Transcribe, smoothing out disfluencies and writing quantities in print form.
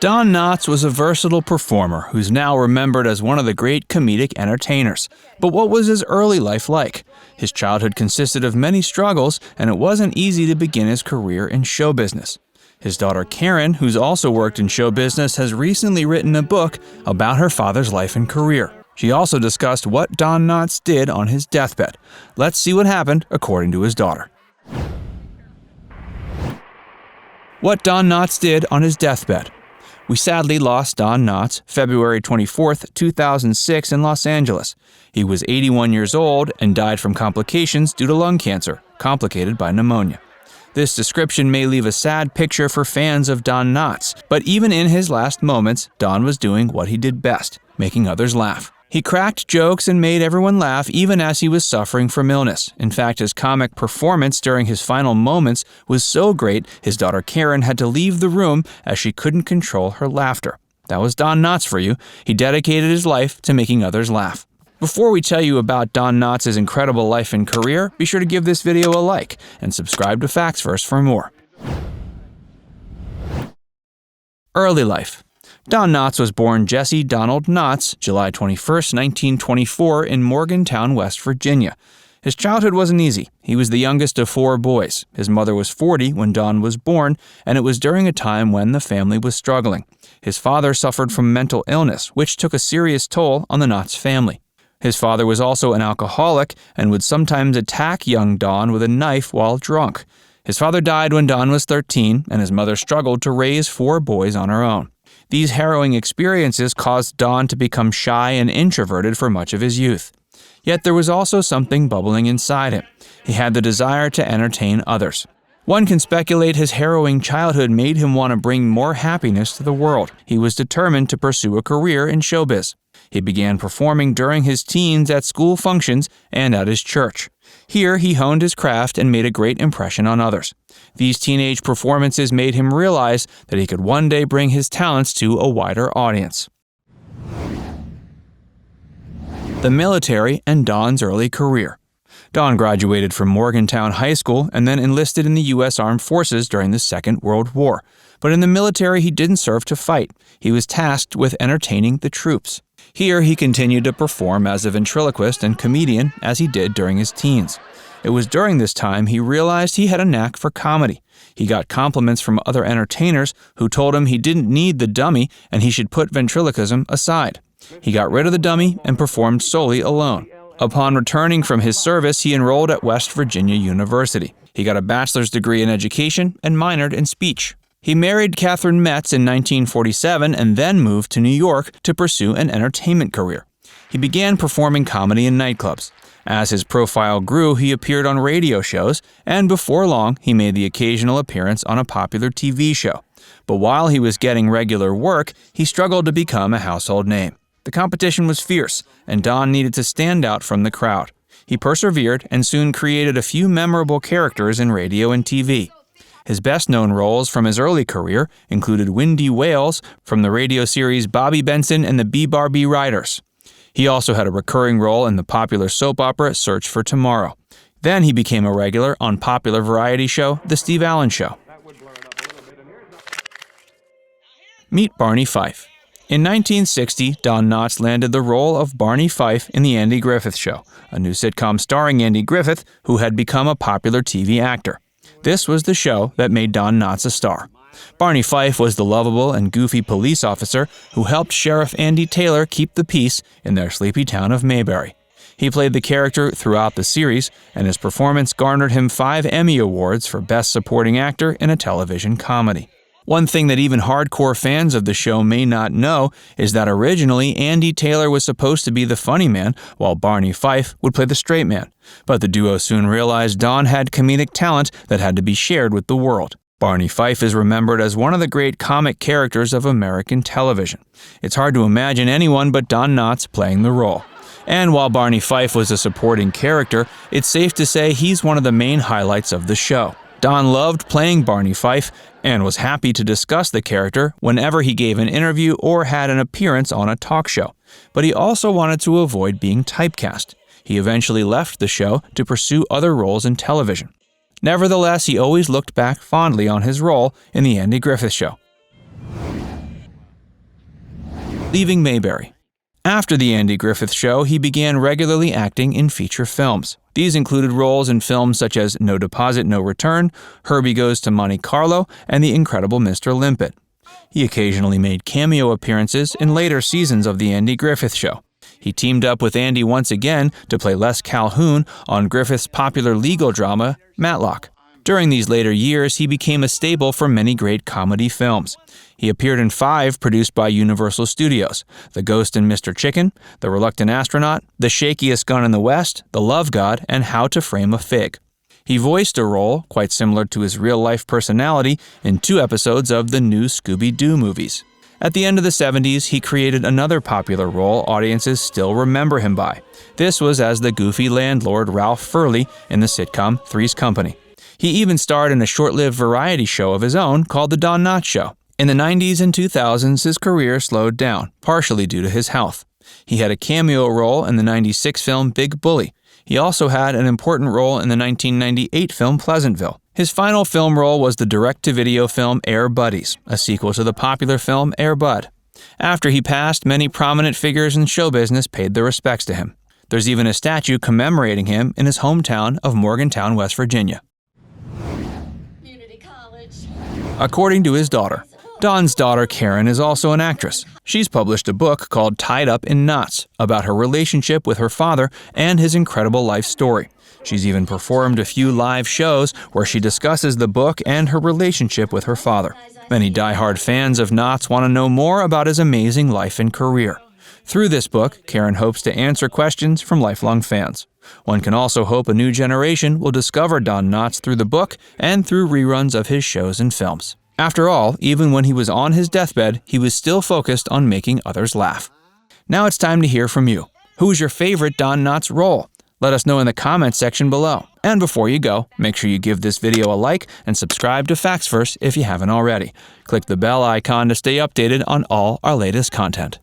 Don Knotts was a versatile performer who's now remembered as one of the great comedic entertainers. But what was his early life like? His childhood consisted of many struggles, and it wasn't easy to begin his career in show business. His daughter Karen, who's also worked in show business, has recently written a book about her father's life and career. She also discussed what Don Knotts did on his deathbed. Let's see what happened according to his daughter. What Don Knotts did on his deathbed. We sadly lost Don Knotts February 24, 2006 in Los Angeles. He was 81 years old and died from complications due to lung cancer, complicated by pneumonia. This description may leave a sad picture for fans of Don Knotts, but even in his last moments, Don was doing what he did best, making others laugh. He cracked jokes and made everyone laugh even as he was suffering from illness. In fact, his comic performance during his final moments was so great, his daughter Karen had to leave the room as she couldn't control her laughter. That was Don Knotts for you. He dedicated his life to making others laugh. Before we tell you about Don Knotts' incredible life and career, be sure to give this video a like and subscribe to Facts First for more. Early life. Don Knotts was born Jesse Donald Knotts, July 21, 1924, in Morgantown, West Virginia. His childhood wasn't easy. He was the youngest of 4 boys. His mother was 40 when Don was born, and it was during a time when the family was struggling. His father suffered from mental illness, which took a serious toll on the Knotts family. His father was also an alcoholic and would sometimes attack young Don with a knife while drunk. His father died when Don was 13, and his mother struggled to raise 4 boys on her own. These harrowing experiences caused Don to become shy and introverted for much of his youth. Yet there was also something bubbling inside him. He had the desire to entertain others. One can speculate his harrowing childhood made him want to bring more happiness to the world. He was determined to pursue a career in showbiz. He began performing during his teens at school functions and at his church. Here, he honed his craft and made a great impression on others. These teenage performances made him realize that he could one day bring his talents to a wider audience. The military and Don's early career. Don graduated from Morgantown High School and then enlisted in the U.S. Armed Forces during the Second World War. But in the military, he didn't serve to fight. He was tasked with entertaining the troops. Here, he continued to perform as a ventriloquist and comedian as he did during his teens. It was during this time he realized he had a knack for comedy. He got compliments from other entertainers who told him he didn't need the dummy and he should put ventriloquism aside. He got rid of the dummy and performed solely alone. Upon returning from his service, he enrolled at West Virginia University. He got a bachelor's degree in education and minored in speech. He married Catherine Metz in 1947 and then moved to New York to pursue an entertainment career. He began performing comedy in nightclubs. As his profile grew, he appeared on radio shows, and before long, he made the occasional appearance on a popular TV show. But while he was getting regular work, he struggled to become a household name. The competition was fierce, and Don needed to stand out from the crowd. He persevered and soon created a few memorable characters in radio and TV. His best-known roles from his early career included Windy Wales from the radio series Bobby Benson and the B-Bar-B Riders. He also had a recurring role in the popular soap opera Search for Tomorrow. Then he became a regular on popular variety show The Steve Allen Show. Meet Barney Fife. In 1960, Don Knotts landed the role of Barney Fife in The Andy Griffith Show, a new sitcom starring Andy Griffith, who had become a popular TV actor. This was the show that made Don Knotts a star. Barney Fife was the lovable and goofy police officer who helped Sheriff Andy Taylor keep the peace in their sleepy town of Mayberry. He played the character throughout the series, and his performance garnered him 5 Emmy Awards for Best Supporting Actor in a Television Comedy. One thing that even hardcore fans of the show may not know is that originally Andy Taylor was supposed to be the funny man, while Barney Fife would play the straight man. But the duo soon realized Don had comedic talent that had to be shared with the world. Barney Fife is remembered as one of the great comic characters of American television. It's hard to imagine anyone but Don Knotts playing the role. And while Barney Fife was a supporting character, it's safe to say he's one of the main highlights of the show. Don loved playing Barney Fife and was happy to discuss the character whenever he gave an interview or had an appearance on a talk show. But he also wanted to avoid being typecast. He eventually left the show to pursue other roles in television. Nevertheless, he always looked back fondly on his role in The Andy Griffith Show. Leaving Mayberry. After The Andy Griffith Show, he began regularly acting in feature films. These included roles in films such as No Deposit, No Return, Herbie Goes to Monte Carlo, and The Incredible Mr. Limpet. He occasionally made cameo appearances in later seasons of The Andy Griffith Show. He teamed up with Andy once again to play Les Calhoun on Griffith's popular legal drama, Matlock. During these later years, he became a staple for many great comedy films. He appeared in 5 produced by Universal Studios: The Ghost and Mr. Chicken, The Reluctant Astronaut, The Shakiest Gun in the West, The Love God, and How to Frame a Fig. He voiced a role, quite similar to his real-life personality, in 2 episodes of the new Scooby-Doo movies. At the end of the 70s, he created another popular role audiences still remember him by. This was as the goofy landlord Ralph Furley in the sitcom Three's Company. He even starred in a short-lived variety show of his own called The Don Knotts Show. In the 90s and 2000s, his career slowed down, partially due to his health. He had a cameo role in the 96 film Big Bully. He also had an important role in the 1998 film Pleasantville. His final film role was the direct-to-video film Air Buddies, a sequel to the popular film Air Bud. After he passed, many prominent figures in show business paid their respects to him. There's even a statue commemorating him in his hometown of Morgantown, West Virginia. According to his daughter, Don's daughter Karen is also an actress. She's published a book called Tied Up in Knots about her relationship with her father and his incredible life story. She's even performed a few live shows where she discusses the book and her relationship with her father. Many die-hard fans of Knots want to know more about his amazing life and career. Through this book, Karen hopes to answer questions from lifelong fans. One can also hope a new generation will discover Don Knotts through the book and through reruns of his shows and films. After all, even when he was on his deathbed, he was still focused on making others laugh. Now it's time to hear from you. Who is your favorite Don Knotts role? Let us know in the comments section below. And before you go, make sure you give this video a like and subscribe to Facts Verse if you haven't already. Click the bell icon to stay updated on all our latest content.